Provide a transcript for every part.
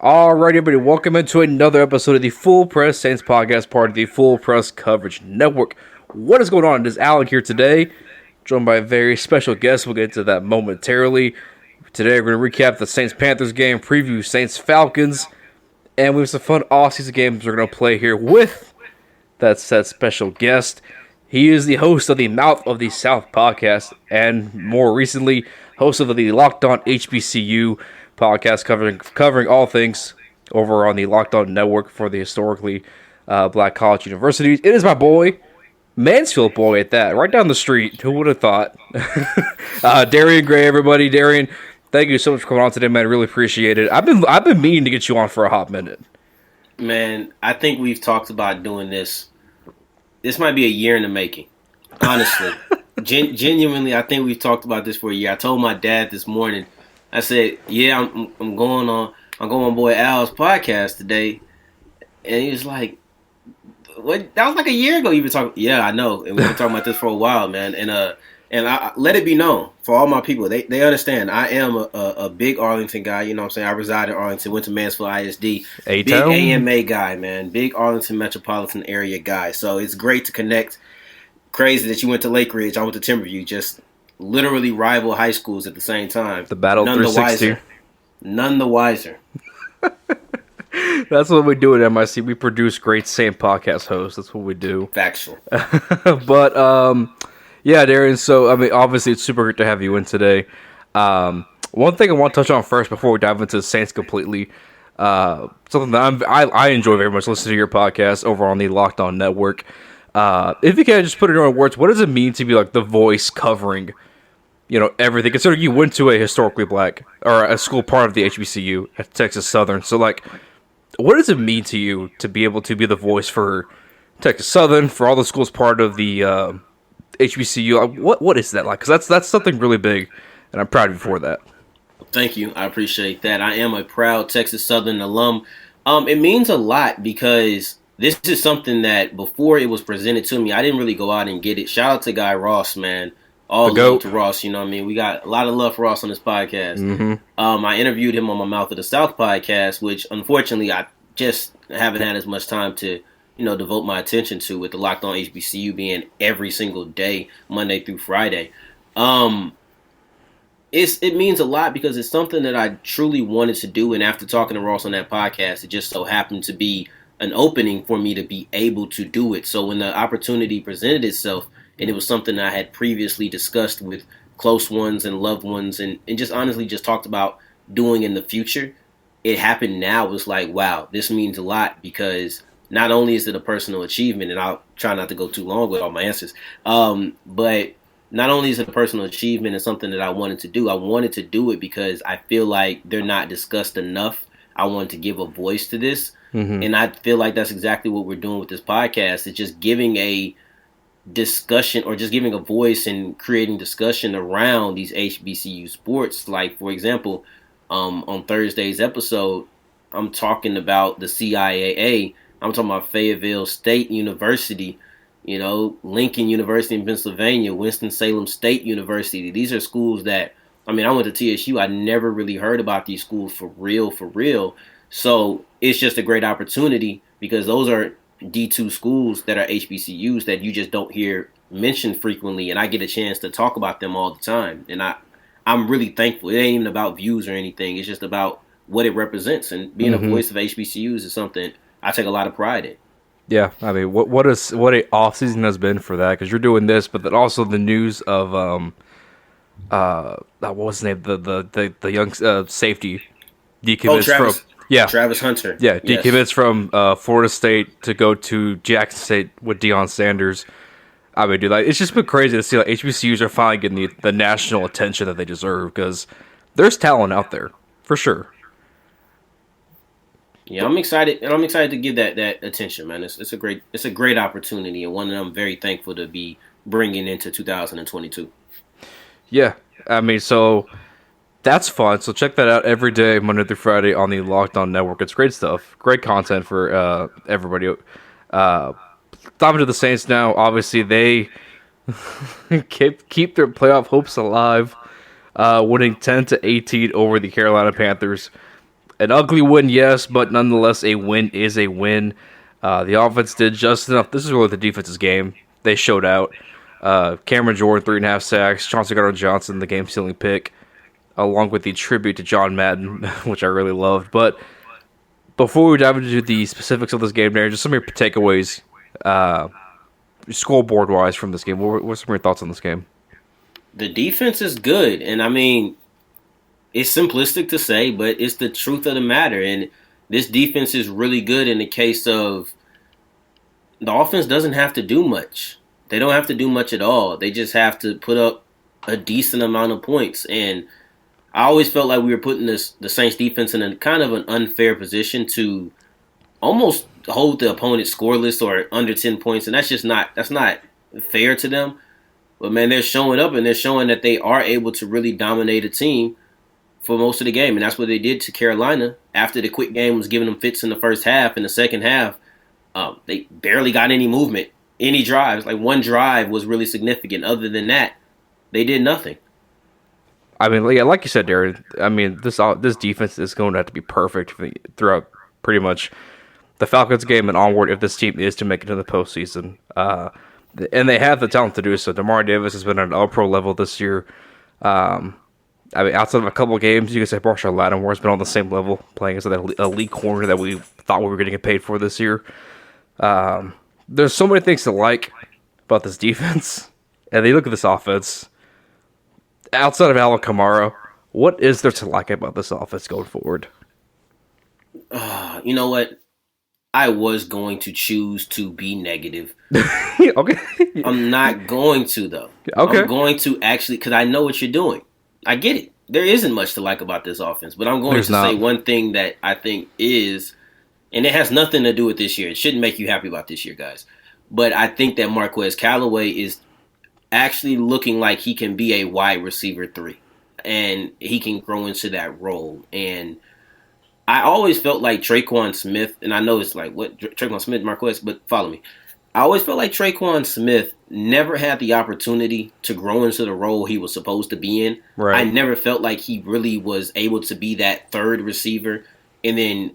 Alright, everybody, welcome into another episode of the Full Press Saints Podcast, part of the Full Press Coverage Network. What is going on? It is Alec here today, joined by a very special guest. We'll get into that momentarily. Today, we're going to recap the Saints-Panthers game, preview Saints-Falcons, and we have some fun off-season games we're going to play here with that said special guest. He is the host of the Mouth of the South podcast, and more recently, host of the Locked On HBCU podcast covering all things over on the Locked On Network for the historically black college universities. It is my boy, Mansfield boy at that, right down the street. Who would have thought? Darrion Gray, everybody. Darrion, thank you so much for coming on today, man. I really appreciate it. I've been meaning to get you on for a hot minute. Man, I think we've talked about doing this. This might be a year in the making, honestly. Genuinely, I think we've talked about this for a year. I told my dad this morning, I said, "Yeah, I'm going on boy Al's podcast today," and he was like, "What? That was like a year ago. You've been talking." Yeah, I know, and we've been talking about this for a while, man. And I let it be known for all my people. They understand. I am a big Arlington guy. You know what I'm saying? I reside in Arlington. Went to Mansfield ISD. Big AMA guy, man. Big Arlington metropolitan area guy. So it's great to connect. Crazy that you went to Lake Ridge. I went to Timberview. Just literally rival high schools at the same time. The Battle 360. None the wiser. That's what we do at MIC. We produce great Saint podcast hosts. That's what we do. Factual. But, yeah, Darrion, so, I mean, obviously it's super great to have you in today. One thing I want to touch on first before we dive into the Saints completely, something that I enjoy very much listening to your podcast over on the Locked On Network. If you can just put it in your own words, what does it mean to be like the voice covering, everything? Considering you went to a historically black or a school part of the HBCU at Texas Southern, so like, what does it mean to you to be able to be the voice for Texas Southern, for all the schools part of the HBCU? What is that like? Because that's something really big, and I'm proud of you for that. Thank you. I appreciate that. I am a proud Texas Southern alum. It means a lot because this is something that before it was presented to me, I didn't really go out and get it. Shout out to Guy Ross, man. All love to Ross, you know what I mean? We got a lot of love for Ross on this podcast. Mm-hmm. I interviewed him on my Mouth of the South podcast, which unfortunately I just haven't had as much time to, devote my attention to, with the Locked On HBCU being every single day, Monday through Friday. It means a lot because it's something that I truly wanted to do, and after talking to Ross on that podcast, it just so happened to be an opening for me to be able to do it. So when the opportunity presented itself, and it was something I had previously discussed with close ones and loved ones and just honestly just talked about doing in the future, it happened now. It was like, wow, this means a lot because not only is it a personal achievement, and I'll try not to go too long with all my answers, but not only is it a personal achievement and something that I wanted to do it because I feel like they're not discussed enough. I wanted to give a voice to this. Mm-hmm. And I feel like that's exactly what we're doing with this podcast. It's just giving a discussion or just giving a voice and creating discussion around these HBCU sports. Like, for example, on Thursday's episode, I'm talking about the CIAA. I'm talking about Fayetteville State University, Lincoln University in Pennsylvania, Winston-Salem State University. These are schools that, I went to TSU. I never really heard about these schools for real. So it's just a great opportunity because those are D2 schools that are HBCUs that you just don't hear mentioned frequently, and I get a chance to talk about them all the time. And I'm really thankful. It ain't even about views or anything. It's just about what it represents. And being a voice of HBCUs is something I take a lot of pride in. Yeah, what a off season has been for that, because you're doing this, but then also the news of what was his name, the young safety decommits from Travis Hunter. Yeah, decommits from Florida State to go to Jackson State with Deion Sanders. Dude, it's just been crazy to see like HBCUs are finally getting the national attention that they deserve, because there's talent out there for sure. Yeah, I'm excited, and I'm excited to give that attention, man. It's a great opportunity, and one that I'm very thankful to be bringing into 2022. Yeah, so that's fun. So check that out every day, Monday through Friday on the Locked On Network. It's great stuff, great content for everybody. Diving to the Saints now. Obviously, they keep their playoff hopes alive, winning 10-18 over the Carolina Panthers. An ugly win, yes, but nonetheless, a win is a win. The offense did just enough. This is really the defense's game. They showed out. Cameron Jordan, 3.5 sacks. Chauncey Gardner-Johnson, the game-stealing pick, along with the tribute to John Madden, which I really loved. But before we dive into the specifics of this game, Darrion, just some of your takeaways, scoreboard-wise, from this game. What are some of your thoughts on this game? The defense is good, and I mean, it's simplistic to say, but it's the truth of the matter. And this defense is really good in the case of the offense doesn't have to do much. They don't have to do much at all. They just have to put up a decent amount of points. And I always felt like we were putting the Saints defense in a kind of an unfair position to almost hold the opponent scoreless or under 10 points. And that's not fair to them. But, man, they're showing up and they're showing that they are able to really dominate a team for most of the game. And that's what they did to Carolina. After the quick game was giving them fits in the first half, in the second half, they barely got any movement, any drives. Like, one drive was really significant. Other than that, they did nothing. I mean, yeah, like you said, Darrion, I mean, this defense is going to have to be perfect throughout pretty much the Falcons game and onward if this team is to make it to the postseason. And they have the talent to do so. DeMar Davis has been at an all-pro level this year. I mean, outside of a couple of games, you can say Marshall Lattimore has been on the same level, playing as an elite corner that we thought we were going to get paid for this year. There's so many things to like about this defense. And then you look at this offense. Outside of Alvin Kamara, what is there to like about this offense going forward? You know what? I was going to choose to be negative. Okay. I'm not going to, though. Okay. I'm going to actually, because I know what you're doing. I get it. There isn't much to like about this offense, but I'm going say one thing that I think is, and it has nothing to do with this year. It shouldn't make you happy about this year, guys. But I think that Marquez Callaway is actually looking like he can be a wide receiver 3. And he can grow into that role. And I always felt like Traquan Smith, and I know it's like, what, Traquan Smith, Marquez, but follow me. I always felt like Traquan Smith never had the opportunity to grow into the role he was supposed to be in. Right. I never felt like he really was able to be that third receiver. And then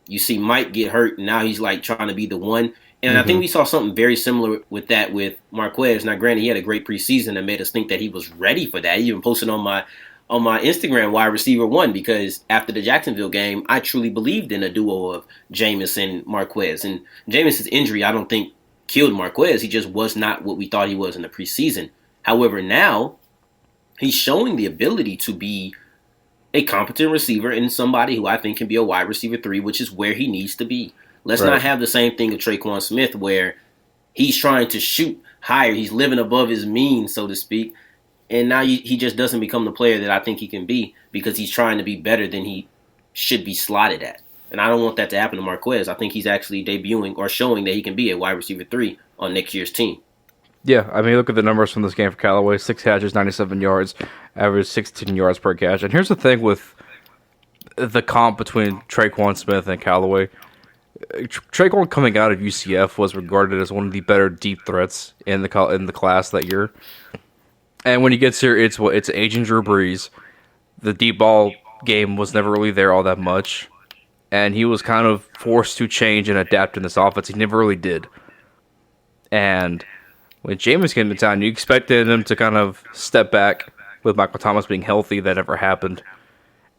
you see Mike get hurt, and now he's like trying to be the one. And I think we saw something very similar with that with Marquez. Now, granted, he had a great preseason and made us think that he was ready for that. He even posted on my Instagram wide receiver 1, because after the Jacksonville game, I truly believed in a duo of Jameis and Marquez. And Jameis' injury, I don't think, killed Marquez. He just was not what we thought he was in the preseason. However, now he's showing the ability to be a competent receiver and somebody who I think can be a wide receiver 3, which is where he needs to be. Let's not have the same thing with Traquan Smith where he's trying to shoot higher. He's living above his means, so to speak. And now he just doesn't become the player that I think he can be because he's trying to be better than he should be slotted at. And I don't want that to happen to Marquez. I think he's actually debuting or showing that he can be a wide receiver 3 on next year's team. Yeah, I mean, look at the numbers from this game for Callaway. 6 catches, 97 yards, average 16 yards per catch. And here's the thing with the comp between Traquan Smith and Callaway. Traquan coming out of UCF was regarded as one of the better deep threats in the class that year. And when he gets here, it's aging Drew Brees. The deep ball game was never really there all that much. And he was kind of forced to change and adapt in this offense. He never really did. And when Jameis came to town, you expected him to kind of step back with Michael Thomas being healthy. That never happened.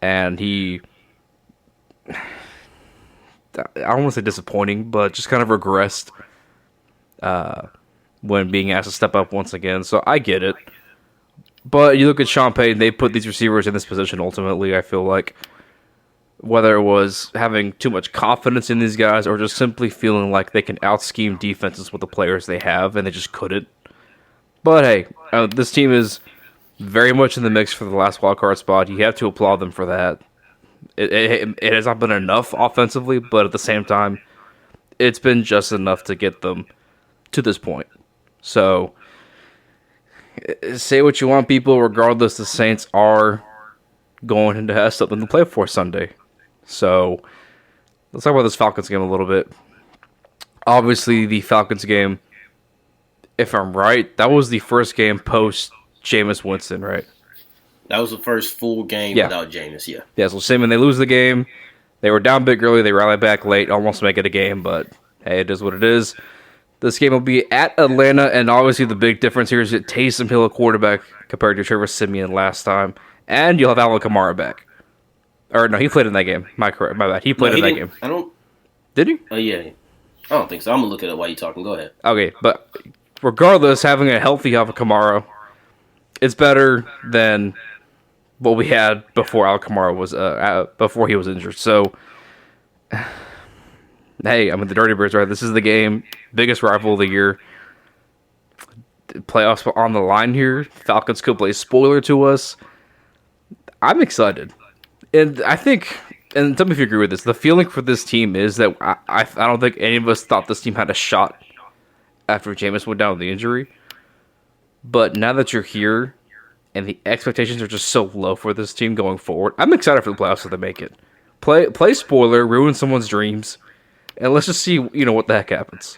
And he, I don't want to say disappointing, but just kind of regressed when being asked to step up once again. So I get it. But you look at Sean Payton, they put these receivers in this position ultimately, I feel like. Whether it was having too much confidence in these guys or just simply feeling like they can out-scheme defenses with the players they have, and they just couldn't. But hey, this team is very much in the mix for the last wildcard spot. You have to applaud them for that. It has not been enough offensively, but at the same time, it's been just enough to get them to this point. So, say what you want, people. Regardless, the Saints are going to have something to play for Sunday. So, let's talk about this Falcons game a little bit. Obviously, the Falcons game, if I'm right, that was the first game post Jameis Winston, right? That was the first full game without Jameis, yeah. Yeah, so assuming they lose the game, they were down big early, they rallied back late, almost make it a game, but hey, it is what it is. This game will be at Atlanta, and obviously the big difference here is that Taysom Hill, a quarterback, compared to Trevor Siemian last time, and you'll have Alvin Kamara back. Or no, he played in that game. My bad. He played in that game. Did he? Oh, yeah. I don't think so. I'm going to look it up while you're talking. Go ahead. Okay, but regardless, having a healthy Alvin Kamara, it's better than what we had before Alvin Kamara was before he was injured. So, hey, I mean the Dirty Birds, right? This is the game, biggest rival of the year. Playoffs on the line here. Falcons could play spoiler to us. I'm excited, and I think. And tell me if you agree with this. The feeling for this team is that I don't think any of us thought this team had a shot after Jameis went down with the injury. But now that you're here and the expectations are just so low for this team going forward, I'm excited for the playoffs if they make it. Play spoiler, ruin someone's dreams, and let's just see what the heck happens.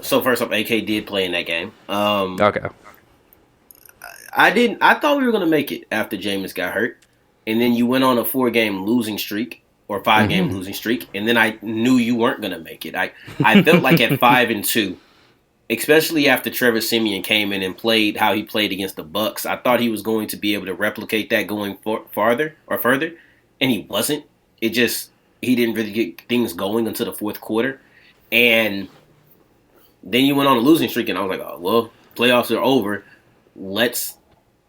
So first off, AK did play in that game. Okay. I thought we were going to make it after Jameis got hurt. And then you went on a 4-game losing streak or 5-game losing streak, and then I knew you weren't going to make it. I felt like at 5-2, especially after Trevor Siemian came in and played how he played against the Bucs, I thought he was going to be able to replicate that going further, and he wasn't. He didn't really get things going until the fourth quarter, and then you went on a losing streak, and I was like, oh well, playoffs are over. Let's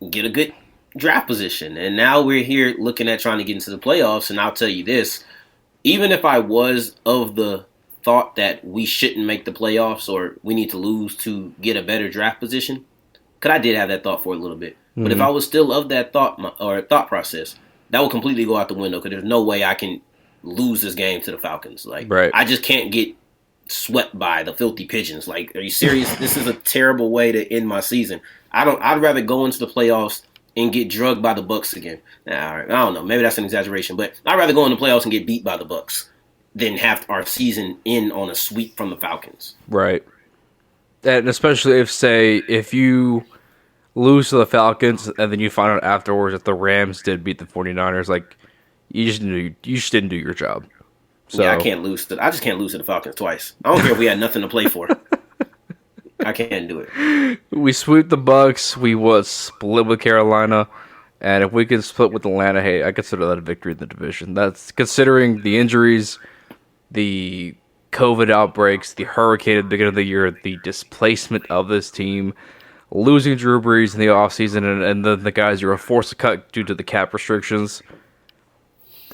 get a good draft position. And now we're here looking at trying to get into the playoffs, and I'll tell you this, even if I was of the thought that we shouldn't make the playoffs or we need to lose to get a better draft position, because I did have that thought for a little bit, but if I was still of that thought process, that would completely go out the window, because there's no way I can lose this game to the Falcons. Right. I just can't get swept by the filthy pigeons. Are you serious? This is a terrible way to end my season. I'd rather go into the playoffs and get drugged by the Bucs again. Now, I don't know. Maybe that's an exaggeration, but I'd rather go in the playoffs and get beat by the Bucs than have our season end on a sweep from the Falcons. Right. And especially if you lose to the Falcons and then you find out afterwards that the Rams did beat the 49ers, you just didn't do your job. So, yeah, I just can't lose to the Falcons twice. I don't care if we had nothing to play for. I can't do it. We sweep the Bucs. We was split with Carolina, and if we can split with Atlanta, hey, I consider that a victory in the division. That's considering the injuries, the COVID outbreaks, the hurricane at the beginning of the year, the displacement of this team, losing Drew Brees in the offseason, and then the guys you were forced to cut due to the cap restrictions.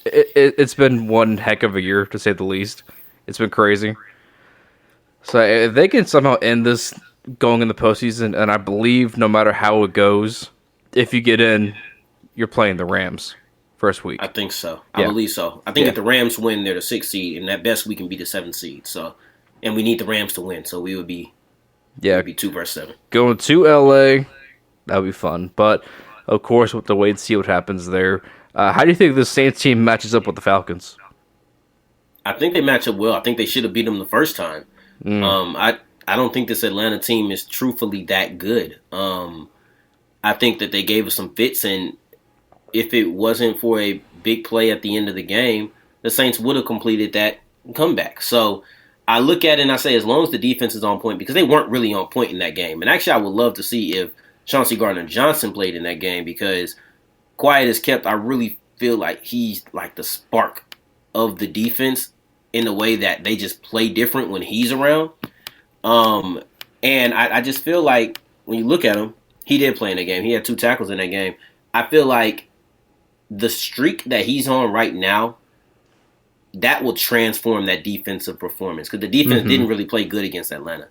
It's been one heck of a year, to say the least. It's been crazy. So if they can somehow end this going in the postseason, and I believe no matter how it goes, if you get in, you're playing the Rams first week. I think so. I believe so. I think if the Rams win, they're the 6th seed, and at best we can be the 7th seed. So, and we need the Rams to win, so we would be 2 versus 7. Going to LA, that would be fun. But of course, we'll have to wait and see what happens there. How do you think the Saints team matches up with the I think they match up well. I think they should have beat them the first time. I don't think this Atlanta team is truthfully that good. I think that they gave us some fits, and if it wasn't for a big play at the end of the game, the Saints would have completed that comeback. So I look at it and I say, as long as the defense is on point, because they weren't really on point in that game. And actually, I would love to see if Chauncey Gardner-Johnson played in that game, because quiet as kept, I really feel like he's like the spark of the defense in the way that they just play different when he's around. And I just feel like when you look at him, he did play in that game. He had 2 tackles in that game. I feel like the streak that he's on right now, that will transform that defensive performance, because the defense didn't really play good against Atlanta.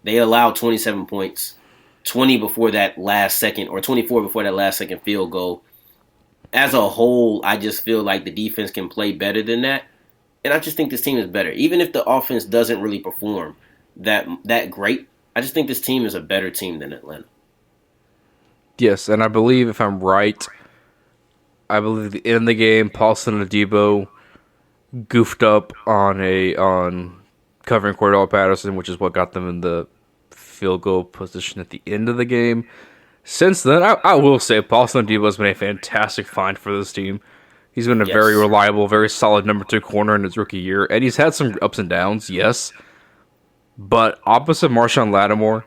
They allowed 27 points, 20 before that last second, or 24 before that last second field goal. As a whole, I just feel like the defense can play better than that. And I just think this team is better. Even if the offense doesn't really perform that great, I just think this team is a better team than Atlanta. Yes, and I believe, if I'm right, in the game, Paulson and Adebo goofed up on covering Cordell Patterson, which is what got them in the field goal position at the end of the game. Since then, I will say Paulson Adebo has been a fantastic find for this team. He's been a very Yes. reliable, very solid number 2 corner in his rookie year, and he's had some ups and downs, yes. But opposite Marshawn Lattimore,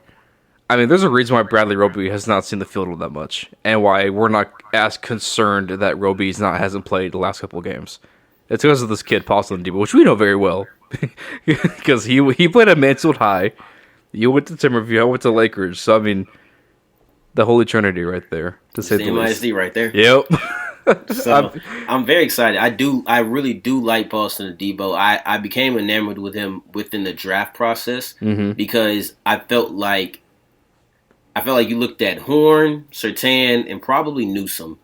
I mean, there's a reason why Bradley Roby has not seen the field all that much, and why we're not as concerned that Roby's hasn't played the last couple of games. It's because of this kid, Paulson Adebo, which we know very well, because he played at Mansfield High. You went to Timberview, I went to Lakers, so I mean, the Holy Trinity right there, to say the least. CMISD right there. Yep. So I'm very excited. I really do like Paulson Adebo. I became enamored with him within the draft process because I felt like you looked at Horn, Surtain, and probably Newsome.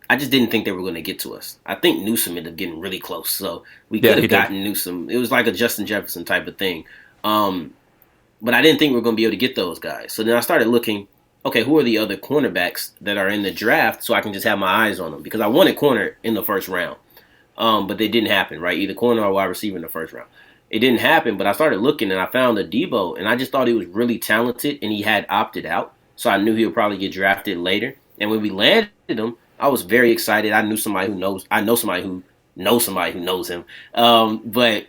I just didn't think they were going to get to us. I think Newsome ended up getting really close, so we could have gotten Newsome. It was like a Justin Jefferson type of thing. But I didn't think we were going to be able to get those guys. So then I started looking, okay, who are the other cornerbacks that are in the draft so I can just have my eyes on them? Because I wanted corner in the first round. But they didn't happen, right? Either corner or wide receiver in the first round. It didn't happen, but I started looking and I found Adebo, and I just thought he was really talented and he had opted out. So I knew he would probably get drafted later. And when we landed him, I was very excited. I know somebody who knows somebody who knows him. But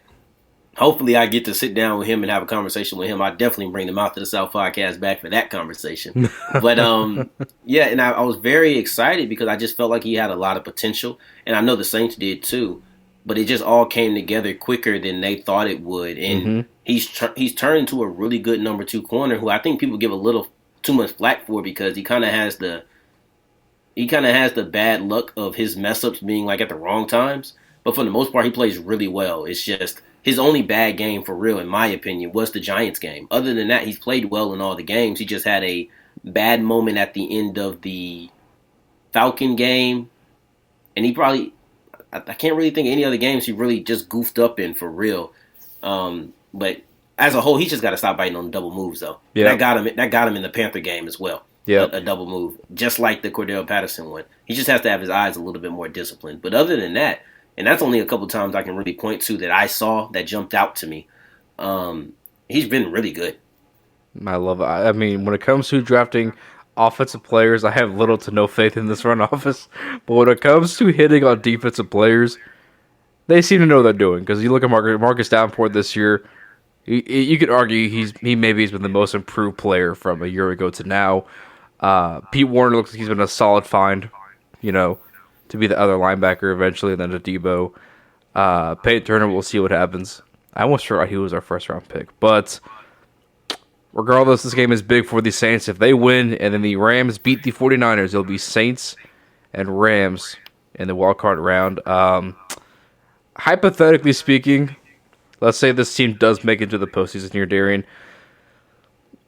hopefully I get to sit down with him and have a conversation with him. I definitely bring the Mouth to the South podcast back for that conversation. But yeah, and I was very excited because I just felt like he had a lot of potential. And I know the Saints did too. But it just all came together quicker than they thought it would. And he's turned into a really good number 2 corner who I think people give a little too much flack for because he kind of has the bad luck of his mess ups being like at the wrong times. But for the most part, he plays really well. It's just his only bad game for real, in my opinion, was the Giants game. Other than that, he's played well in all the games. He just had a bad moment at the end of the Falcon game. And he probably, I can't really think of any other games he really just goofed up in for real. But as a whole, he just got to stop biting on double moves, though. Yeah. That got him in the Panther game as well. Yeah, a double move, just like the Cordell Patterson one. He just has to have his eyes a little bit more disciplined. But other than that, and that's only a couple times I can really point to that I saw that jumped out to me. He's been really good. I love it. I mean, when it comes to drafting offensive players, I have little to no faith in this front office. But when it comes to hitting on defensive players, they seem to know what they're doing. Because you look at Marcus Davenport this year, you could argue he maybe has been the most improved player from a year ago to now. Pete Warner looks like he's been a solid find, to be the other linebacker eventually, and then to Debo. Peyton Turner, we'll see what happens. I almost forgot he was our first-round pick. But regardless, this game is big for the Saints. If they win and then the Rams beat the 49ers, it'll be Saints and Rams in the wild-card round. Hypothetically speaking, let's say this team does make it to the postseason here, Darrion.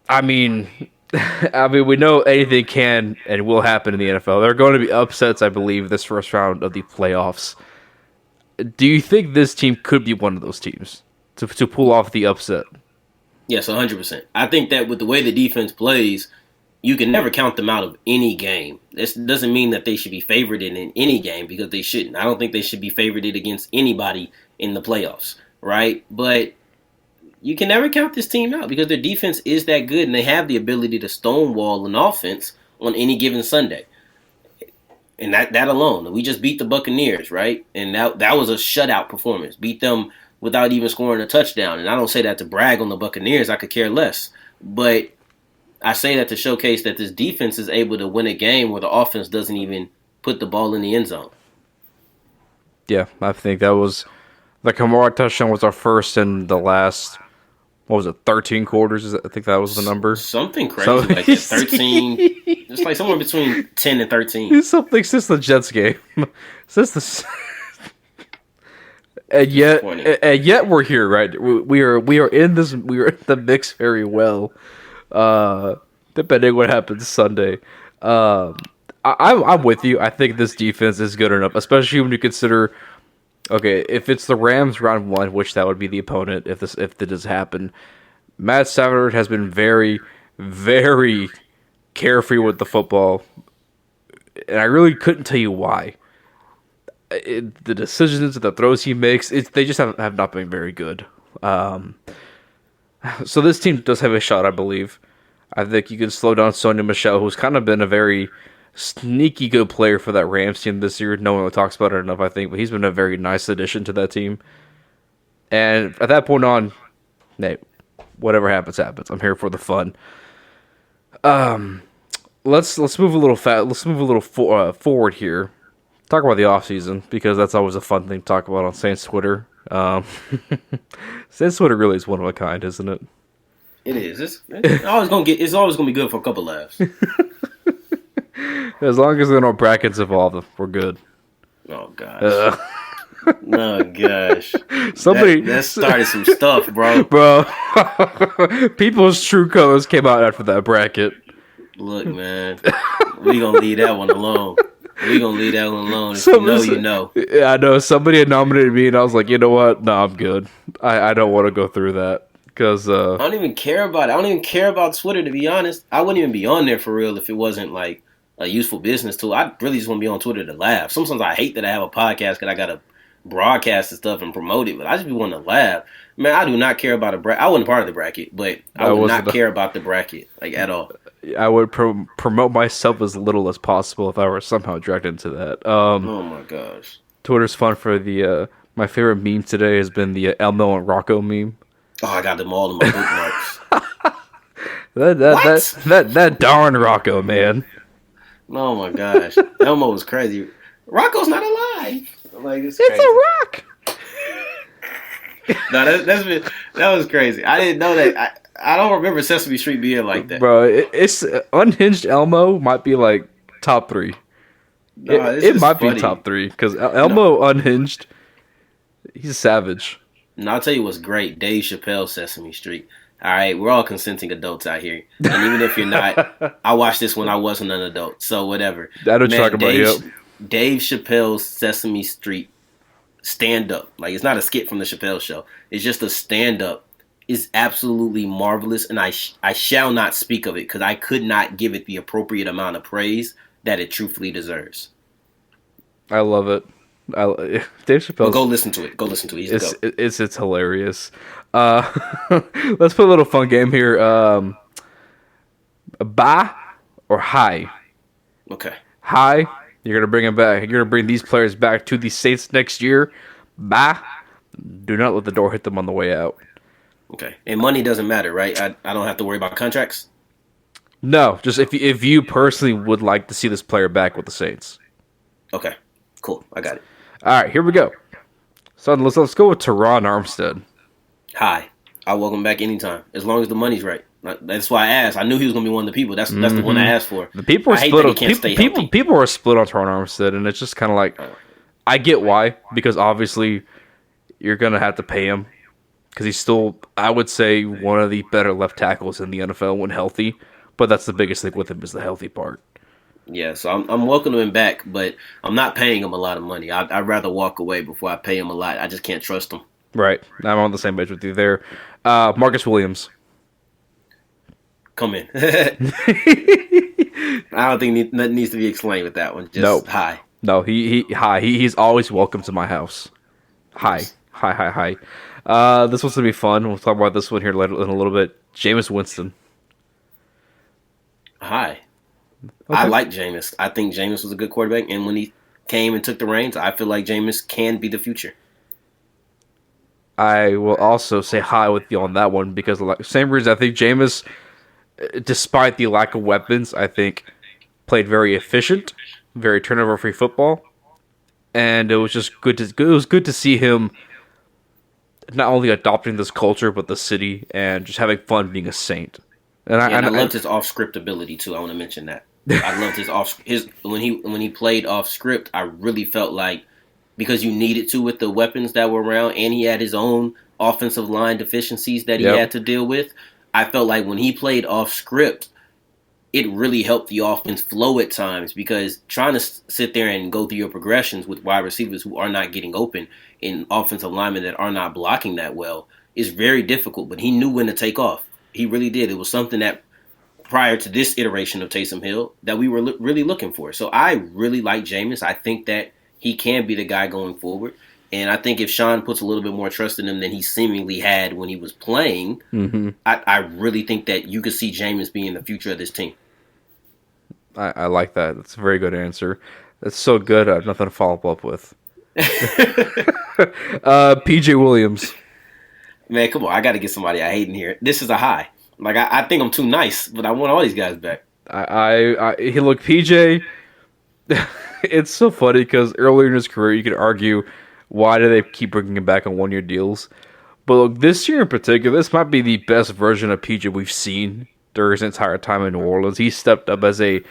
I mean, we know anything can and will happen in the NFL. There are going to be upsets, I believe, this first round of the playoffs. Do you think this team could be one of those teams to pull off the upset? Yes, 100%. I think that with the way the defense plays, you can never count them out of any game. This doesn't mean that they should be favored in any game because they shouldn't. I don't think they should be favored against anybody in the playoffs, right? But you can never count this team out because their defense is that good and they have the ability to stonewall an offense on any given Sunday. And that alone, we just beat the Buccaneers, right? And that was a shutout performance. Beat them without even scoring a touchdown. And I don't say that to brag on the Buccaneers. I could care less. But I say that to showcase that this defense is able to win a game where the offense doesn't even put the ball in the end zone. Yeah, I think that was the Kamara touchdown was our first in the last, 13 quarters? I think that was the number. Something crazy like that. 13. It's like somewhere between 10 and 13. Something since the Jets game. And yet we're here, right? We are in this. We are in the mix very well. Depending what happens Sunday. I'm with you. I think this defense is good enough, especially when you consider. Okay, if it's the Rams round 1, which that would be the opponent if this does happen, Matt Stafford has been very, very carefree with the football, and I really couldn't tell you why. The decisions, the throws he makes, they just have not been very good. So this team does have a shot, I believe. I think you can slow down Sony Michel, who's kind of been a very sneaky good player for that Rams team this year. No one really talks about it enough, I think, but he's been a very nice addition to that team. And at that point on, hey, whatever happens, happens. I'm here for the fun. Let's move a little forward here. Talk about the offseason, because that's always a fun thing to talk about on Saints Twitter. Saints Twitter really is one of a kind, isn't it? It is. It's always gonna be good for a couple laughs. As long as there are no brackets involved, we're good. Oh gosh. Oh gosh. Somebody that started some stuff, bro. Bro, people's true colors came out after that bracket. Look, man, we gonna leave that one alone. If you know. Yeah, I know. Somebody had nominated me, and I was like, you know what? No, I'm good. I don't want to go through that because I don't even care about it. I don't even care about Twitter, to be honest. I wouldn't even be on there for real if it wasn't like a useful business tool. I really just want to be on Twitter to laugh. Sometimes I hate that I have a podcast because I gotta broadcast and stuff and promote it, but I just be wanting to laugh. Man, I do not care about a bracket. I wasn't part of the bracket, but I would not care about the bracket like at all. I would promote myself as little as possible if I were somehow dragged into that. Oh my gosh. Twitter's fun for the my favorite meme today has been the Elmo and Rocco meme. Oh, I got them all in my bookmarks. that darn Rocco, man. Oh my gosh. Elmo was crazy. Rocco's not alive. Like, it's a rock. No, that was crazy. I didn't know that. I don't remember Sesame Street being like that. Bro, it's Unhinged Elmo might be like top 3. No, it might be top 3 because Elmo Unhinged, he's a savage. And I'll tell you what's great. Dave Chappelle's Sesame Street. All right, we're all consenting adults out here. And even if you're not, I watched this when I wasn't an adult. So whatever. I don't talk about it. Dave Chappelle's Sesame Street stand-up. Like, it's not a skit from the Chappelle Show. It's just a stand-up. Is absolutely marvelous, and I shall not speak of it because I could not give it the appropriate amount of praise that it truthfully deserves. I love it. Dave Chappelle. Well, go listen to it. It's hilarious. Let's put a little fun game here. Bye or hi? Okay. Hi. You're gonna bring him back. You're gonna bring these players back to the Saints next year. Bye. Do not let the door hit them on the way out. Okay, and money doesn't matter, right? I don't have to worry about contracts? No, just if you personally would like to see this player back with the Saints. Okay, cool. I got it. All right, here we go. So let's go with Tyron Armstead. Hi. I'll welcome back anytime, as long as the money's right. That's why I asked. I knew he was going to be one of the people. That's the one I asked for. The people were split. People were split on Tyron Armstead, and it's just kind of like, I get why, because obviously you're going to have to pay him. Because he's still, I would say, one of the better left tackles in the NFL when healthy. But that's the biggest thing with him is the healthy part. Yeah, so I'm welcoming him back, but I'm not paying him a lot of money. I'd rather walk away before I pay him a lot. I just can't trust him. Right. I'm on the same page with you there. Marcus Williams. Come in. I don't think nothing needs to be explained with that one. Just hi. No, he's always welcome to my house. Hi. Hi. This one's going to be fun. We'll talk about this one here later in a little bit. Jameis Winston. Hi. Okay. I like Jameis. I think Jameis was a good quarterback, and when he came and took the reins, I feel like Jameis can be the future. I will also say hi with you on that one because same reason I think Jameis, despite the lack of weapons, I think played very efficient, very turnover-free football, and it was just good to see him not only adopting this culture but the city and just having fun being a Saint. And I loved his off-script ability too. I want to mention that. I loved his when he played off-script. I really felt like, because you needed to with the weapons that were around, and he had his own offensive line deficiencies that he had to deal with. I felt like when he played off-script, it really helped the offense flow at times, because trying to sit there and go through your progressions with wide receivers who are not getting open and offensive linemen that are not blocking that well is very difficult. But he knew when to take off. He really did. It was something that prior to this iteration of Taysom Hill that we were really looking for. So I really like Jameis. I think that he can be the guy going forward. And I think if Sean puts a little bit more trust in him than he seemingly had when he was playing, I really think that you could see Jameis being the future of this team. I like that. That's a very good answer. That's so good. I have nothing to follow up with. PJ Williams. Man, come on. I got to get somebody I hate in here. This is a high. Like, I think I'm too nice, but I want all these guys back. Look, PJ, it's so funny because earlier in his career, you could argue, why do they keep bringing him back on one-year deals? But look, this year in particular, this might be the best version of PJ we've seen during his entire time in New Orleans. He stepped up as a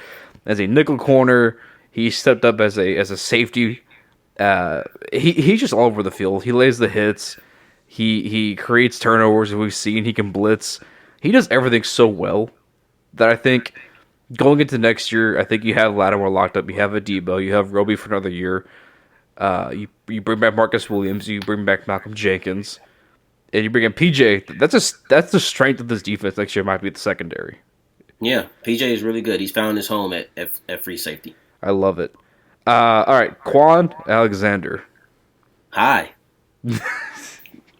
nickel corner. He stepped up as a safety. He's just all over the field. He lays the hits. He creates turnovers, as we've seen. He can blitz. He does everything so well that I think going into next year, I think you have Lattimore locked up. You have Adebo. You have Roby for another year. You bring back Marcus Williams. You bring back Malcolm Jenkins. And you bring in PJ. That's the strength of this defense next year. Might be the secondary. Yeah, PJ is really good. He's found his home at free safety. I love it. All right, Quan Alexander. Hi.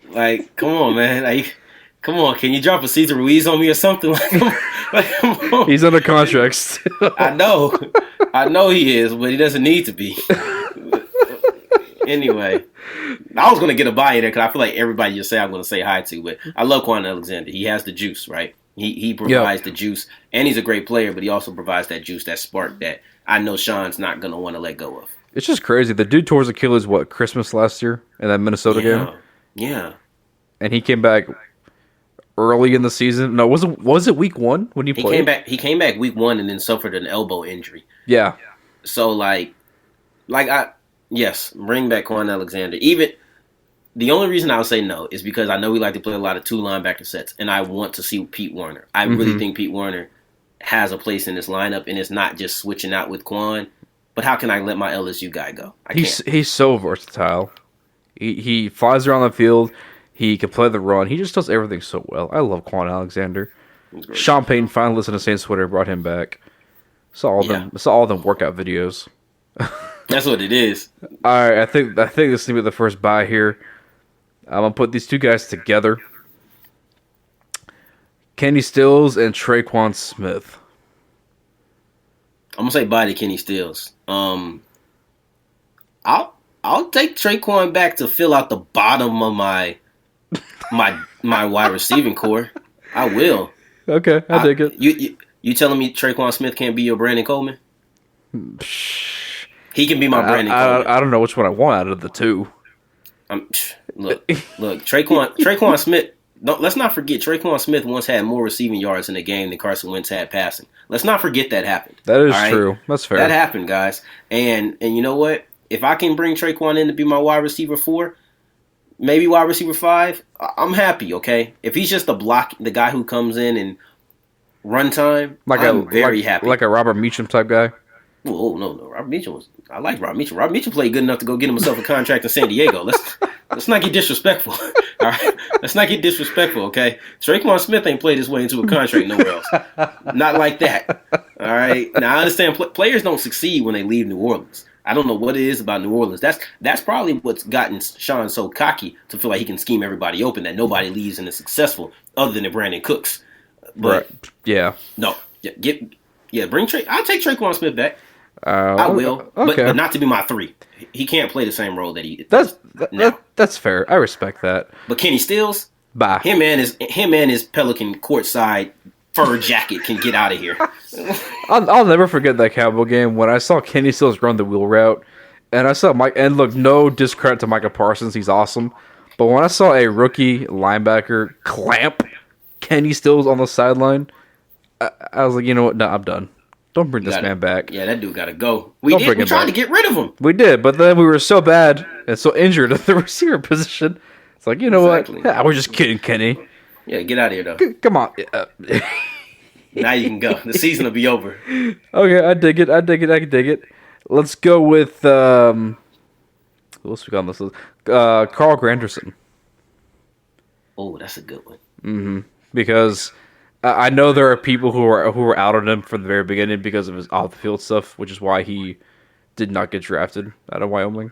Like, come on, man. Like, come on. Can you drop a Cesar Ruiz on me or something? Come on. He's under contract still. I know he is, but he doesn't need to be. Anyway, I was going to get a buy in there because I feel like everybody you say I'm going to say hi to, but I love Quan Alexander. He has the juice, right? He provides the juice, and he's a great player, but he also provides that juice, that spark that I know Sean's not going to want to let go of. It's just crazy. The dude tore his Achilles, Christmas last year in that Minnesota game? Yeah. And he came back early in the season. No, was it week 1 when he played? He came back week 1 and then suffered an elbow injury. Yeah. So, yes, bring back Quan Alexander. Even the only reason I would say no is because I know we like to play a lot of 2 linebacker sets, and I want to see Pete Werner. I really think Pete Werner has a place in this lineup, and it's not just switching out with Quan. But how can I let my LSU guy go? He's so versatile. He flies around the field. He can play the run. He just does everything so well. I love Quan Alexander. Sean Payton finally listened to Saints Twitter, brought him back. Saw all them workout videos. That's what it is. All right, I think this is gonna be the first buy here. I'm gonna put these two guys together. Kenny Stills and Traquan Smith. I'm gonna say bye to Kenny Stills. I'll take Traquan back to fill out the bottom of my wide receiving core. I will. Okay, I dig it. You telling me Traquan Smith can't be your Brandon Coleman? He can be my Brandon Coleman. I don't know which one I want out of the two. Look, Traquan Smith. Let's not forget, Traquan Smith once had more receiving yards in the game than Carson Wentz had passing. Let's not forget that happened. That is true. That's fair. That happened, guys. And you know what? If I can bring Traquan in to be my wide receiver 4, maybe wide receiver 5, I'm happy, okay? If he's just the guy who comes in and run time, I'm very happy. Like a Robert Meacham type guy? Oh, no. Robert Meacham I like Robert Meacham. Robert Meacham played good enough to go get himself a contract in San Diego. Let's not get disrespectful. All right? Let's not get disrespectful, okay? Traquan Smith ain't played his way into a contract nowhere else. Not like that. All right? Now, I understand players don't succeed when they leave New Orleans. I don't know what it is about New Orleans. That's probably what's gotten Sean so cocky to feel like he can scheme everybody open, that nobody leaves and is successful other than the Brandon Cooks. But, right. Yeah. No. Bring Trey. I'll take Traquan Smith back. I will, okay. but not to be my 3. He can't play the same role that he does now. That's fair. I respect that. But Kenny Stills, bye. Him and his Pelican courtside fur jacket can get out of here. I'll never forget that Cowboy game when I saw Kenny Stills run the wheel route, and I saw Mike. And look, no discredit to Micah Parsons, he's awesome. But when I saw a rookie linebacker clamp Kenny Stills on the sideline, I was like, you know what? No, I'm done. Don't bring this man back. Yeah, that dude got to go. We tried to get rid of him. We did, but then we were so bad and so injured at the receiver position. It's like, you know what? Yeah, we're just kidding, Kenny. Yeah, get out of here, though. Come on. Now you can go. The season will be over. Okay, I dig it. I can dig it. Let's go with who else we got on this list? Carl Granderson. Oh, that's a good one. Mm-hmm. Because I know there are people who are out on him from the very beginning because of his off the field stuff, which is why he did not get drafted out of Wyoming.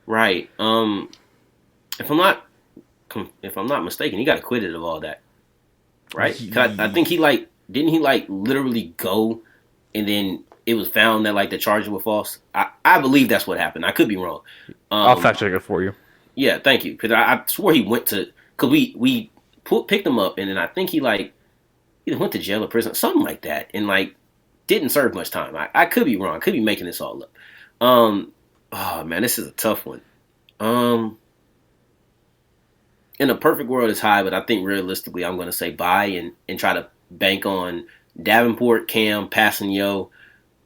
Right. If I'm not mistaken, he got acquitted of all that. Right? 'Cause I think he didn't he literally go and then it was found that the charges were false. I believe that's what happened. I could be wrong. I'll fact check it for you. Yeah, thank you. Because I swore he went to because we picked him up and then I think he either went to jail or prison, something like that, and didn't serve much time. I could be wrong. I could be making this all up. Oh man, this is a tough one. In a perfect world, it's high, but I think realistically, I'm going to say buy and try to bank on Davenport, Cam, Passanio,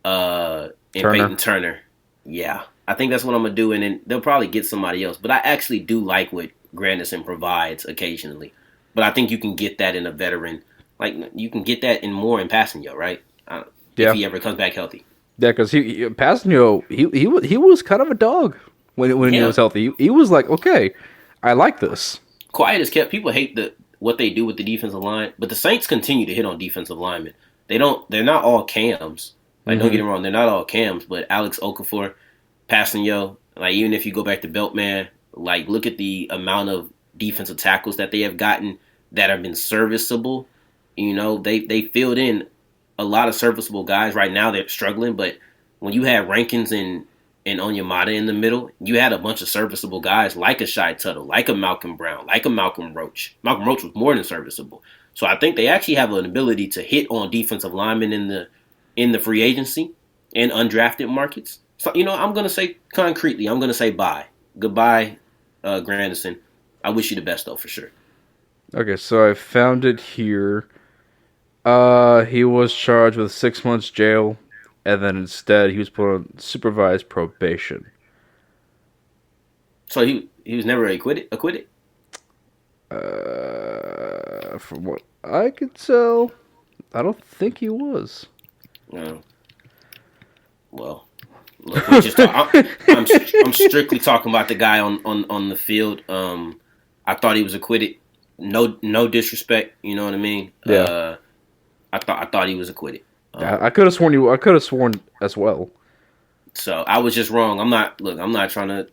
and Peyton Turner. Yeah, I think that's what I'm going to do, and then they'll probably get somebody else. But I actually do like what Granderson provides occasionally. But I think you can get that in a veteran. You can get that in more in Passanio, right? If he ever comes back healthy. Yeah, because Passanio, he was kind of a dog when he was healthy. He was like, okay, I like this. Quiet is kept. People hate what they do with the defensive line, but the Saints continue to hit on defensive linemen. They're not all cams. Don't get me wrong, they're not all cams, but Alex Okafor, Passanio, even if you go back to Beltman, look at the amount of defensive tackles that they have gotten that have been serviceable. They filled in a lot of serviceable guys. Right now they're struggling, but when you had Rankins and Onyemata in the middle, you had a bunch of serviceable guys like a Shai Tuttle, like a Malcolm Brown, like a Malcolm Roach. Malcolm Roach was more than serviceable. So I think they actually have an ability to hit on defensive linemen in the free agency and undrafted markets. So, I'm going to say concretely, I'm going to say bye. Goodbye, Granderson. I wish you the best, though, for sure. Okay, so I found it here. He was charged with 6 months jail, and then instead he was put on supervised probation. So he was never acquitted? From what I could tell, I don't think he was. No. Well, look, I'm strictly talking about the guy on the field. I thought he was acquitted. No disrespect, you know what I mean? Yeah. I thought he was acquitted. I could have sworn I could have sworn as well. So I was just wrong. I'm not trying to.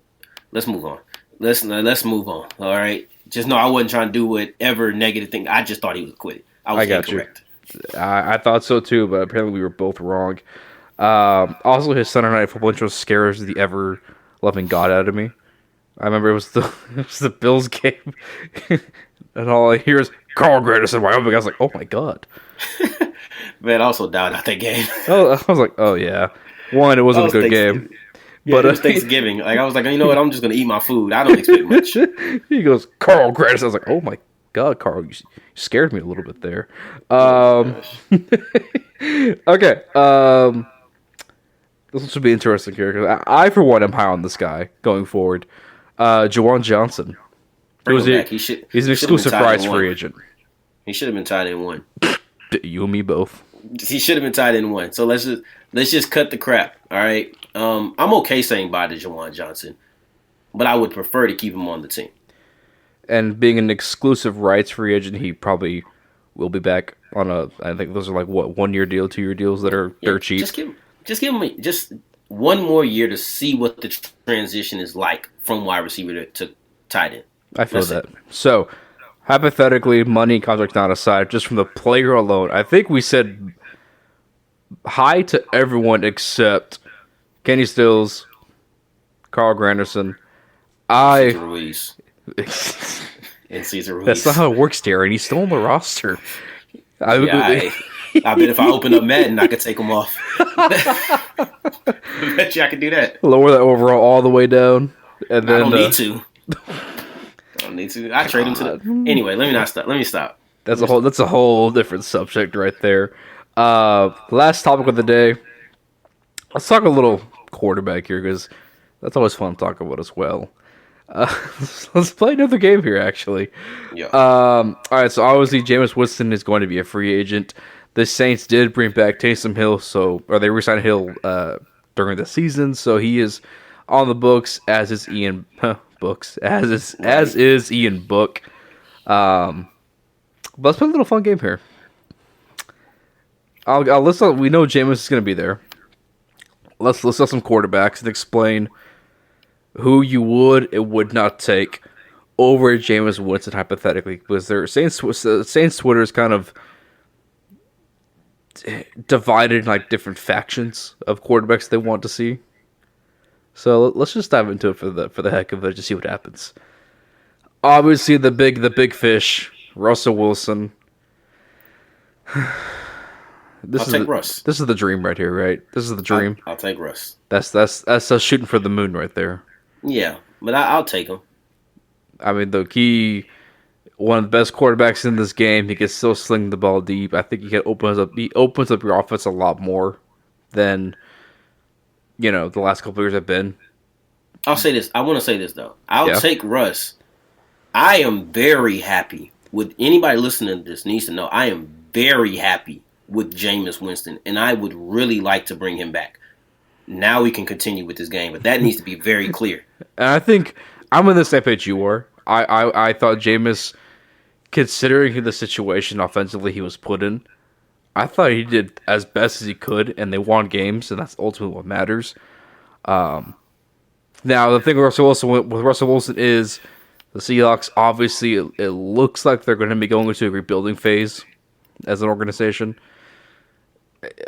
Let's move on. Let's move on. All right. Just know I wasn't trying to do whatever negative thing. I just thought he was acquitted. I was incorrect. I thought so too, but apparently we were both wrong. Also, his Sunday Night Football intro scares the ever loving God out of me. I remember it was the Bills game, and all I hear is Carl Granderson, Wyoming. I was like, oh my God. Man, I also died out that game. Oh, I was like, oh yeah. One, it wasn't a good game. Yeah, but it was Thanksgiving. I was like, you know what? I'm just gonna eat my food. I don't expect much. He goes, Carl Granderson. I was like, oh my God, Carl, you scared me a little bit there. Okay. This should be interesting here because I, for one, am high on this guy going forward. Juwan Johnson. He's an exclusive rights free agent. He should have been tied in one. You and me both. He should have been tied in one. So let's just cut the crap. All right. I'm okay saying bye to Juwan Johnson, but I would prefer to keep him on the team. And being an exclusive rights free agent, he probably will be back on I think those are 1 year deal, 2 year deals that are dirt cheap. Just give him just one more year to see what the transition is like from wide receiver to tight end. I feel that. So, hypothetically, money contract not aside, just from the player alone, I think we said hi to everyone except Kenny Stills, Carl Granderson. Cesar Ruiz. And Cesar Ruiz. That's not how it works, Darrion. He's still on the roster. I bet if I open up Madden, I could take him off. I bet you I could do that. Lower that overall all the way down. And then, I don't need to. I trade him to the... Anyway, let me stop. That's a whole different subject right there. Last topic of the day. Let's talk a little quarterback here because that's always fun to talk about as well. Let's play another game here, actually. Yeah. All right, so obviously Jameis Winston is going to be a free agent. The Saints did bring back Taysom Hill, or they re-signed Hill during the season, so he is on the books as is Ian as is Ian Book. But let's play a little fun game here. I'll list out, we know Jameis is going to be there. Let's list out some quarterbacks and explain who you would and would not take over Jameis Winston hypothetically, because their Saints Twitter is kind of divided in like different factions of quarterbacks they want to see. So let's just dive into it for the heck of it, just see what happens. Obviously, the big fish, Russell Wilson. I'll take Russ. This is the dream right here, right? This is the dream. I'll take Russ. That's us shooting for the moon right there. Yeah, but I'll take him. I mean, one of the best quarterbacks in this game. He can still sling the ball deep. I think he opens up your offense a lot more than the last couple of years have been. I'll say this. I want to say this though. I'll take Russ. I am very happy with anybody listening to this needs to know I am very happy with Jameis Winston, and I would really like to bring him back. Now we can continue with this game, but that needs to be very clear. And I think I'm in the same page you were. I thought Jameis, considering the situation offensively he was put in, I thought he did as best as he could, and they won games, and that's ultimately what matters. Now, the thing with Russell Wilson is the Seahawks, obviously, it looks like they're going to be going into a rebuilding phase as an organization.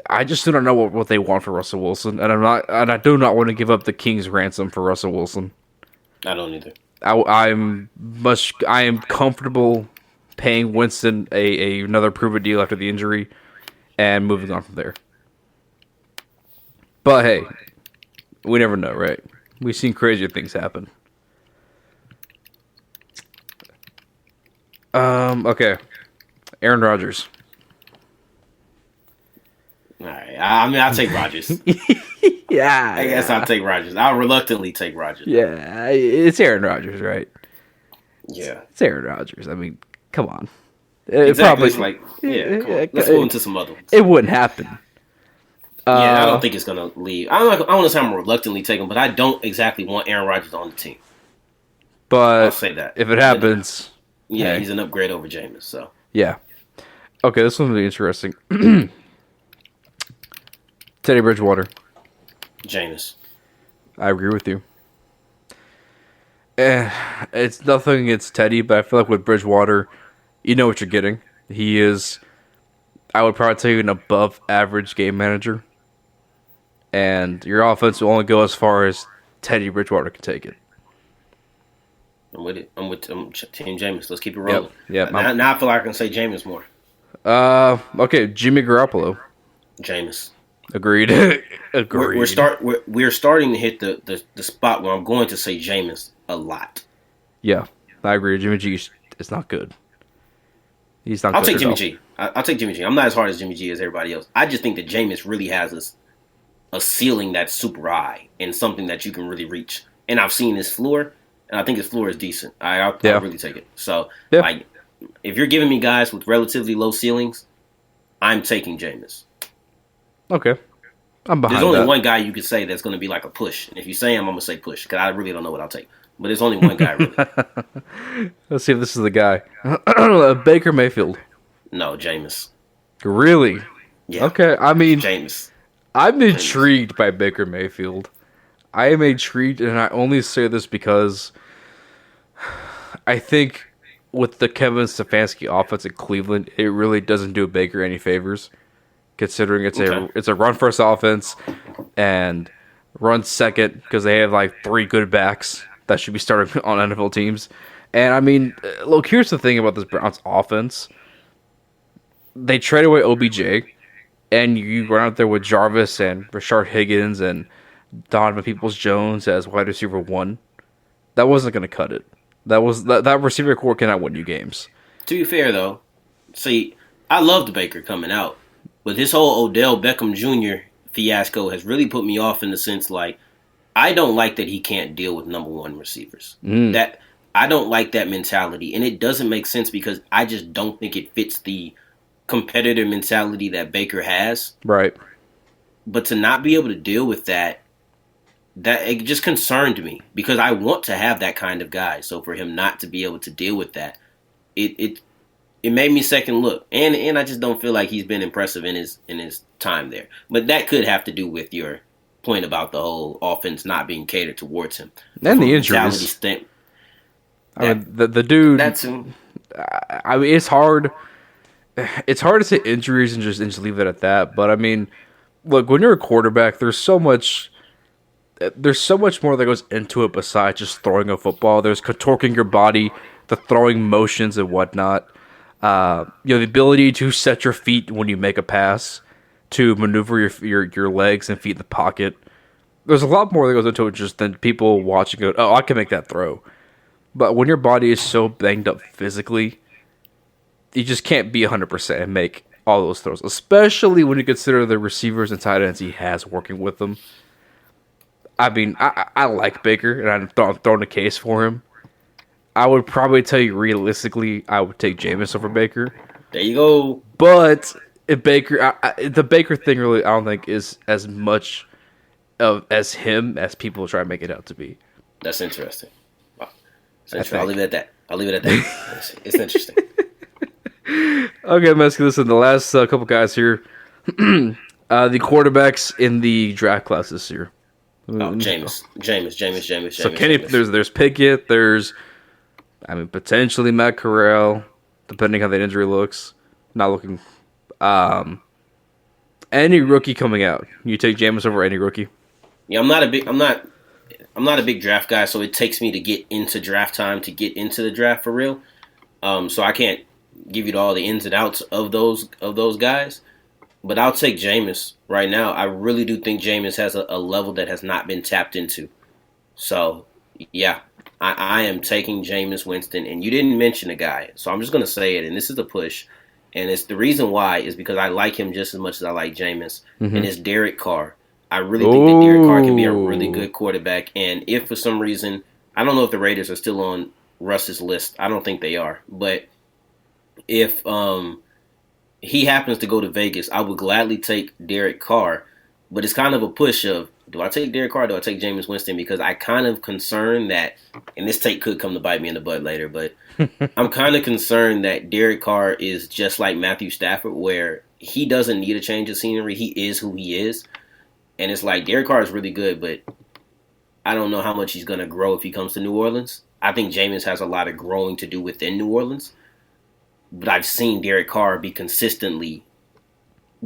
I just do not know what they want for Russell Wilson, and I do not want to give up the king's ransom for Russell Wilson. I don't either. I am comfortable paying Winston another prove-it deal after the injury and moving on from there. But hey, we never know, right? We've seen crazier things happen. Okay. Aaron Rodgers. All right. I mean, I'll take Rodgers. Yeah. I guess I'll take Rodgers. I'll reluctantly take Rodgers. Yeah. It's Aaron Rodgers, right? Yeah. It's Aaron Rodgers. I mean, come on. Exactly. Let's move into some other ones. It wouldn't happen. I don't think it's going to leave. I want to say I'm reluctantly taking him, but I don't exactly want Aaron Rodgers on the team. But I'll say that. If it happens... Yeah, he's an upgrade over Jameis, so... Yeah. Okay, this one's really interesting. Teddy Bridgewater. Jameis. I agree with you. It's nothing against Teddy, but I feel like with Bridgewater, you know what you're getting. He is, I would probably tell you, an above-average game manager. And your offense will only go as far as Teddy Bridgewater can take it. I'm with it. I'm Team Jameis. Let's keep it rolling. Yep. Now I feel like I can say Jameis more. Okay, Jimmy Garoppolo. Jameis. Agreed. We're starting to hit the spot where I'm going to say Jameis a lot. Yeah, I agree. Jimmy G is not good. He's not. I'll take Jimmy G. I'll take Jimmy G. I'm not as hard as Jimmy G as everybody else. I just think that Jameis really has a ceiling that's super high and something that you can really reach. And I've seen his floor. And I think his floor is decent. I'll really take it. So, if you're giving me guys with relatively low ceilings, I'm taking Jameis. Okay. I'm behind that. There's only one guy you could say that's going to be like a push. And if you say him, I'm going to say push. Because I really don't know what I'll take. But there's only one guy, really. Let's see if this is the guy. Baker Mayfield. No, Jameis. Really? Yeah. Okay, I mean... Jameis. I'm intrigued by Baker Mayfield. I am intrigued, and I only say this because I think with the Kevin Stefanski offense in Cleveland, it really doesn't do Baker any favors, considering it's a run first offense and run second because they have like 3 good backs that should be starting on NFL teams. And I mean, look, here's the thing about this Browns offense: they trade away OBJ, and you run out there with Jarvis and Rashard Higgins and Donovan Peoples-Jones as wide receiver 1. That wasn't going to cut it. That receiver core cannot win you games. To be fair, though, see, I loved Baker coming out, but this whole Odell Beckham Jr. fiasco has really put me off in the sense like I don't like that he can't deal with number 1 receivers. That I don't like that mentality, and it doesn't make sense because I just don't think it fits the competitor mentality that Baker has. Right. But to not be able to deal with that it just concerned me because I want to have that kind of guy. So for him not to be able to deal with that, it made me second look. And I just don't feel like he's been impressive in his time there. But that could have to do with your point about the whole offense not being catered towards him. And the injuries. I mean, the dude. I mean, it's hard. It's hard to say injuries and just leave it at that. But I mean, look, when you're a quarterback, there's so much more that goes into it besides just throwing a football. There's contorting your body, the throwing motions and whatnot. The ability to set your feet when you make a pass, to maneuver your legs and feet in the pocket. There's a lot more that goes into it just than people watching it. Oh, I can make that throw. But when your body is so banged up physically, you just can't be 100% and make all those throws, especially when you consider the receivers and tight ends he has working with them. I mean, I like Baker, and I'm throwing a case for him. I would probably tell you realistically, I would take Jameis over Baker. There you go. But if Baker, the Baker thing really, I don't think is as much as him as people try to make it out to be. That's interesting. Wow. I'll leave it at that. It's interesting. Okay, Mesky, listen, the last couple guys here. The quarterbacks in the draft class this year. Oh, Jameis. So Kenny, there's Pickett, there's potentially Matt Corral, depending how that injury looks. Not looking. Any rookie coming out, you take Jameis over any rookie. Yeah, I'm not a big draft guy, so it takes me to get into draft time to get into the draft for real. So I can't give you all the ins and outs of those guys. But I'll take Jameis right now. I really do think Jameis has a level that has not been tapped into. So, yeah, I am taking Jameis Winston. And you didn't mention a guy, so I'm just going to say it. And this is a push. And it's the reason why is because I like him just as much as I like Jameis. Mm-hmm. And it's Derek Carr. I really think that Derek Carr can be a really good quarterback. And if for some reason, I don't know if the Raiders are still on Russ's list. I don't think they are. But if he happens to go to Vegas, I would gladly take Derek Carr. But it's kind of a push of, do I take Derek Carr or do I take Jameis Winston? Because I kind of concerned that, and this take could come to bite me in the butt later, but I'm kind of concerned that Derek Carr is just like Matthew Stafford, where he doesn't need a change of scenery. He is who he is. And it's like, Derek Carr is really good, but I don't know how much he's going to grow if he comes to New Orleans. I think Jameis has a lot of growing to do within New Orleans. But I've seen Derek Carr be consistently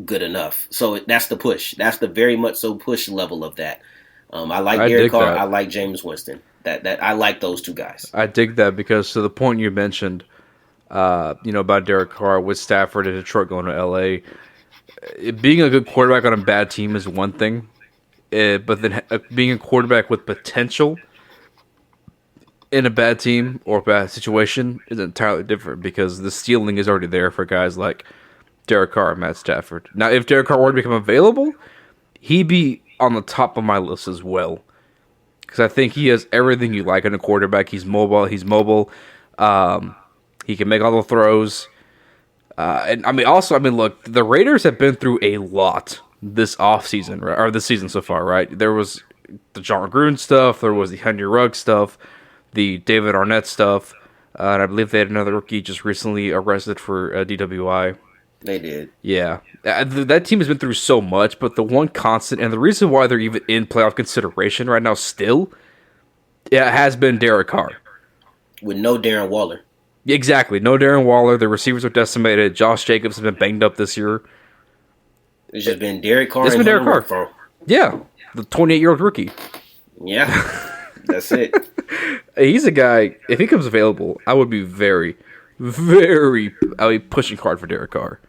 good enough. So that's the push. That's the very much so push level of that. I like Derek Carr. That. I like Jameis Winston. That I like those two guys. I dig that because to the point you mentioned, about Derek Carr with Stafford and Detroit going to L.A., being a good quarterback on a bad team is one thing, but then being a quarterback with potential in a bad team or bad situation is entirely different because the ceiling is already there for guys like Derek Carr and Matt Stafford. Now, if Derek Carr were to become available, he'd be on the top of my list as well because I think he has everything you like in a quarterback. He's mobile. He can make all the throws. Look, the Raiders have been through a lot this offseason, right? Or this season so far, right? There was the John Gruden stuff. There was the Henry Ruggs stuff. The David Arnett stuff, and I believe they had another rookie just recently arrested for DWI. They did. Yeah. That team has been through so much, but the one constant, and the reason why they're even in playoff consideration right now still, has been Derek Carr. With no Darren Waller. Exactly. No Darren Waller. The receivers are decimated. Josh Jacobs has been banged up this year. It's just been Derek Carr. It's been Derek Carr. Yeah. The 28-year-old rookie. Yeah. That's it. He's a guy, if he comes available, I would be very, very, pushing hard for Derek Carr.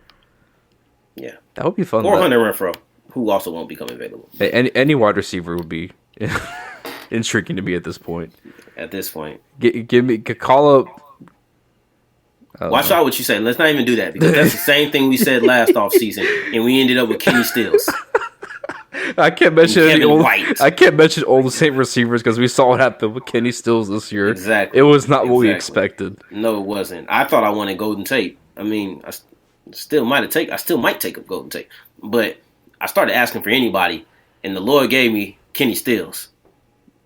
Yeah. That would be fun. Or Hunter Renfrow, who also won't become available. Any wide receiver would be intriguing to me at this point. At this point. Call up. Watch out what you say. Let's not even do that because that's the same thing we said last offseason, and we ended up with Kenny Stills. I can't mention all the same receivers because we saw what happened with Kenny Stills this year. Exactly. It was not what we expected. No, it wasn't. I thought I wanted Golden Tate. I mean, I still might take a Golden Tate, but I started asking for anybody, and the Lord gave me Kenny Stills.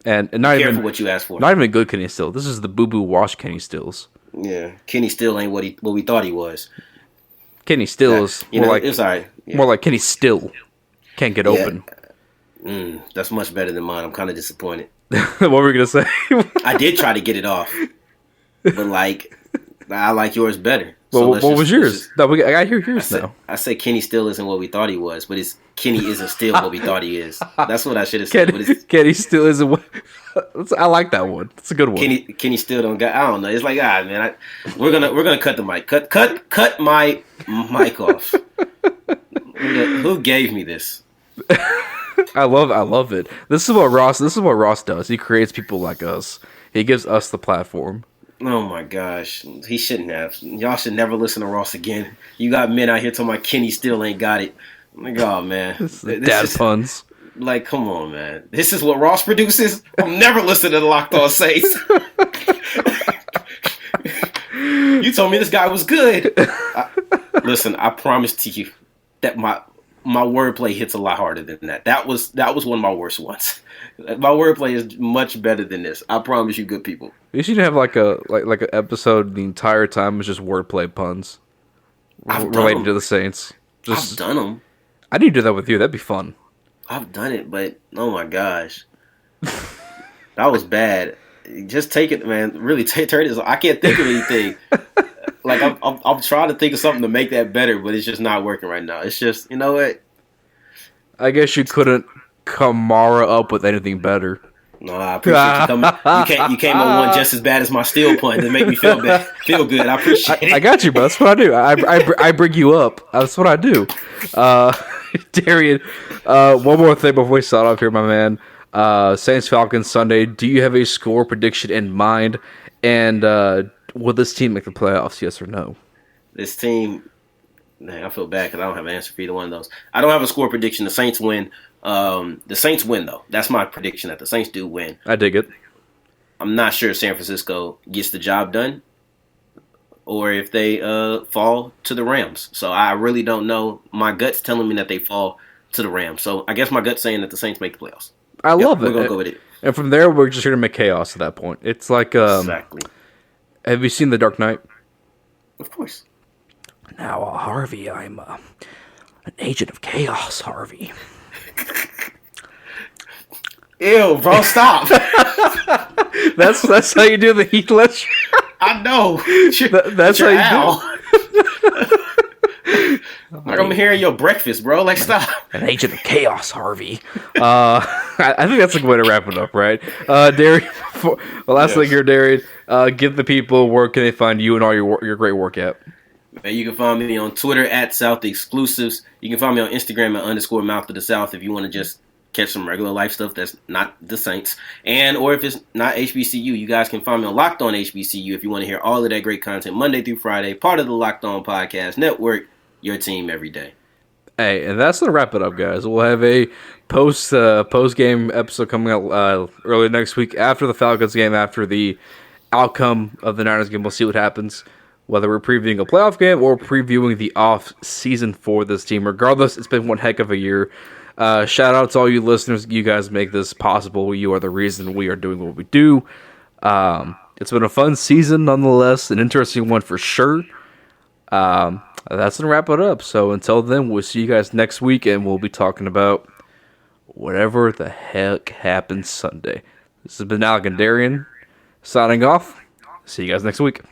And not Be even careful what you ask for. Not even a good Kenny Stills. This is the boo-boo wash Kenny Stills. Yeah, Kenny Still ain't what we thought he was. Kenny Stills, it's all right. Yeah. More like Kenny Still can't get open. That's much better than mine. I'm kind of disappointed. What were you gonna say? I did try to get it off, but I like yours better. Well, what was yours? No, I gotta hear yours now. I said Kenny still isn't what we thought he was, but Kenny isn't still what we thought he is. That's what I should have said. Kenny still isn't what. I like that one. It's a good one. Kenny still don't got. I don't know. It's like man. We're gonna cut the mic. Cut my mic off. Who gave me this? I love it. This is what Ross does. He creates people like us. He gives us the platform. Oh my gosh, he shouldn't have. Y'all should never listen to Ross again. You got men out here talking about Kenny still ain't got it. Like, oh man, dad puns. Like, come on, man. This is what Ross produces. I'm never listening to the Locked On Saints. You told me this guy was good. Listen, I promise to you that my wordplay hits a lot harder than that. That was one of my worst ones. My wordplay is much better than this. I promise you, good people. You should have like an episode the entire time is just wordplay puns related to the Saints. I've done them. I need to do that with you. That'd be fun. I've done it, but oh my gosh, that was bad. Just take it, man. Really, turn it. I can't think of anything. Like I'm trying to think of something to make that better, but it's just not working right now. It's just, you know what? I guess you couldn't Kamara up with anything better. No, I appreciate you coming. You came on one just as bad as my steel pun to make me feel good. I appreciate it. I got you, bro. That's what I do. I bring you up. That's what I do. Darrion, one more thing before we start off here, my man. Saints Falcons Sunday. Do you have a score prediction in mind? And will this team make the playoffs? Yes or no? This team, man, I feel bad because I don't have an answer for either one of those. I don't have a score prediction. The Saints win. The Saints win, though. That's my prediction, that the Saints do win. I dig it. I'm not sure if San Francisco gets the job done or if they fall to the Rams. So I really don't know. My gut's telling me that they fall to the Rams. So I guess my gut's saying that the Saints make the playoffs. I love it. We're going to go with it. And from there, we're just going to make chaos at that point. It's like... exactly. Have you seen The Dark Knight? Of course. Now, Harvey, I'm an agent of chaos, Harvey. Ew, bro, stop. That's how you do the Heath Ledger. I know. That's how you do it. Like, I'm hearing your breakfast, bro. Like, stop. An agent of chaos, Harvey. I think that's a good way to wrap it up, right? Darrion, last thing here, Darrion. Give the people where can they find you and all your great work at. And you can find me on Twitter at South Exclusives. You can find me on Instagram at _Mouth of the South if you want to just catch some regular life stuff that's not the Saints. Or if it's not HBCU, you guys can find me on Locked On HBCU if you want to hear all of that great content Monday through Friday, part of the Locked On Podcast Network, your team every day. Hey, and that's going to wrap it up, guys. We'll have a post-game episode coming out early next week after the Falcons game, after the outcome of the Niners game. We'll see what happens, whether we're previewing a playoff game or previewing the off-season for this team. Regardless, it's been one heck of a year. Shout out to all you listeners. You guys make this possible. You are the reason we are doing what we do. It's been a fun season nonetheless, an interesting one for sure. That's going to wrap it up. So until then, we'll see you guys next week, and we'll be talking about whatever the heck happens Sunday. This has been Alec and Darrion signing off. See you guys next week.